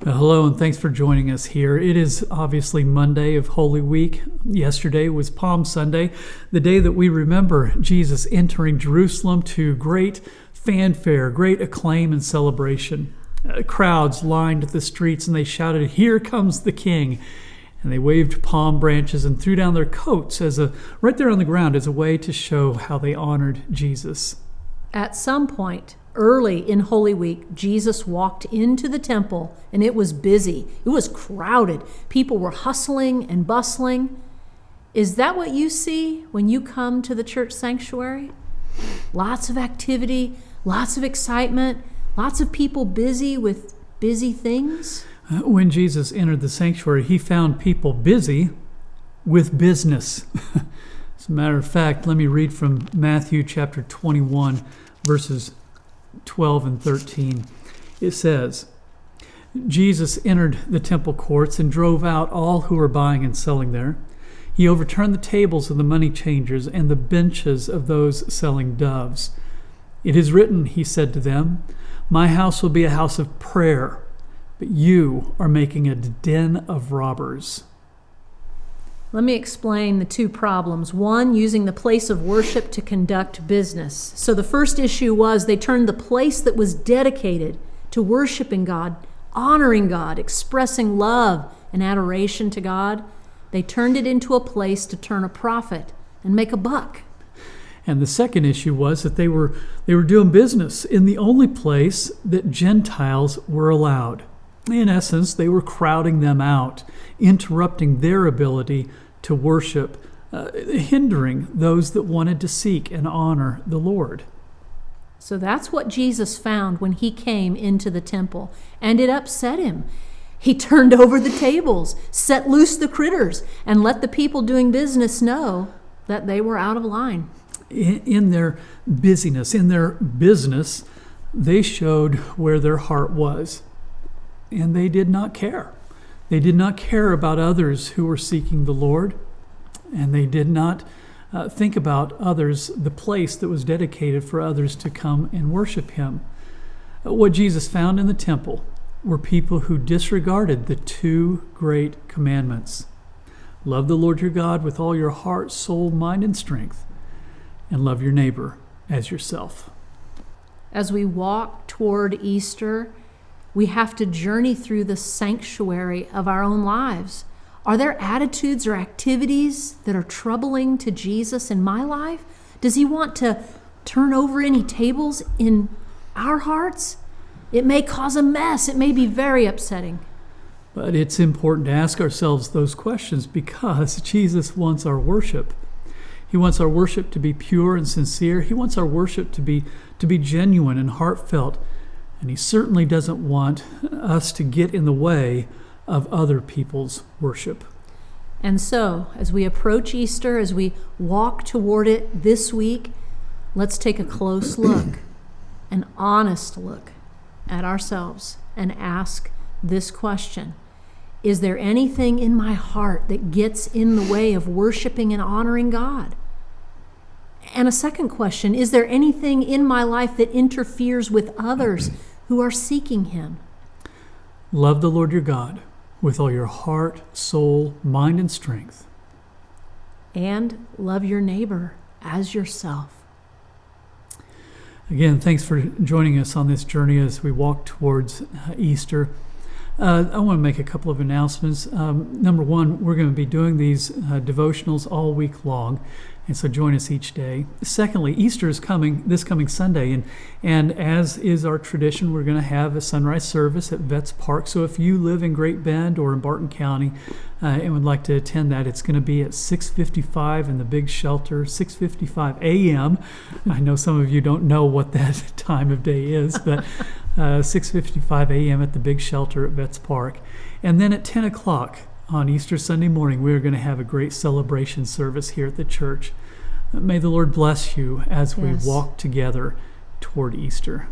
Hello, and thanks for joining us here. It is obviously Monday of Holy Week. Yesterday was Palm Sunday, the day that we remember Jesus entering Jerusalem to great fanfare, great acclaim and celebration. Crowds lined the streets and they shouted, "Here comes the King!" And they waved palm branches and threw down their coats right there on the ground as a way to show how they honored Jesus. At some point early in Holy Week, Jesus walked into the temple and it was busy. It was crowded. People were hustling and bustling. Is that what you see when you come to the church sanctuary? Lots of activity, lots of excitement, lots of people busy with busy things? When Jesus entered the sanctuary, he found people busy with business. As a matter of fact, let me read from Matthew chapter 21, verses 12 and 13. It says, Jesus entered the temple courts and drove out all who were buying and selling there. He overturned the tables of the money changers and the benches of those selling doves. "It is written," he said to them, "My house will be a house of prayer, but you are making a den of robbers." Let me explain the two problems. One, using the place of worship to conduct business. So the first issue was they turned the place that was dedicated to worshiping God, honoring God, expressing love and adoration to God, they turned it into a place to turn a profit and make a buck. And the second issue was that they were doing business in the only place that Gentiles were allowed. In essence, they were crowding them out, interrupting their ability to worship, hindering those that wanted to seek and honor the Lord. So that's what Jesus found when he came into the temple, and it upset him. He turned over the tables, set loose the critters, and let the people doing business know that they were out of line. In their busyness, in their business, they showed where their heart was. And they did not care. They did not care about others who were seeking the Lord. And they did not think about others, the place that was dedicated for others to come and worship him. What Jesus found in the temple were people who disregarded the two great commandments. Love the Lord your God with all your heart, soul, mind, and strength, and love your neighbor as yourself. As we walk toward Easter, we have to journey through the sanctuary of our own lives. Are there attitudes or activities that are troubling to Jesus in my life? Does he want to turn over any tables in our hearts? It may cause a mess. It may be very upsetting. But it's important to ask ourselves those questions because Jesus wants our worship. He wants our worship to be pure and sincere. He wants our worship to be genuine and heartfelt. And he certainly doesn't want us to get in the way of other people's worship. And so, as we approach Easter, as we walk toward it this week, let's take a close look, an honest look at ourselves and ask this question. Is there anything in my heart that gets in the way of worshiping and honoring God? And a second question, is there anything in my life that interferes with others who are seeking him? Love the Lord your God with all your heart, soul, mind, and strength. And love your neighbor as yourself. Again, thanks for joining us on this journey as we walk towards Easter. I want to make a couple of announcements. Number one, we're going to be doing these devotionals all week long, and so join us each day. Secondly, Easter is coming this coming Sunday, and as is our tradition, we're going to have a sunrise service at Vets Park. So if you live in Great Bend or in Barton County and would like to attend that, it's going to be at 6:55 in the big shelter, 6:55 a.m. I know some of you don't know what that time of day is, but 6:55 a.m. at the big shelter at Vets Park. And then at 10 o'clock on Easter Sunday morning, we're going to have a great celebration service here at the church. May the Lord bless you as we walk together toward Easter.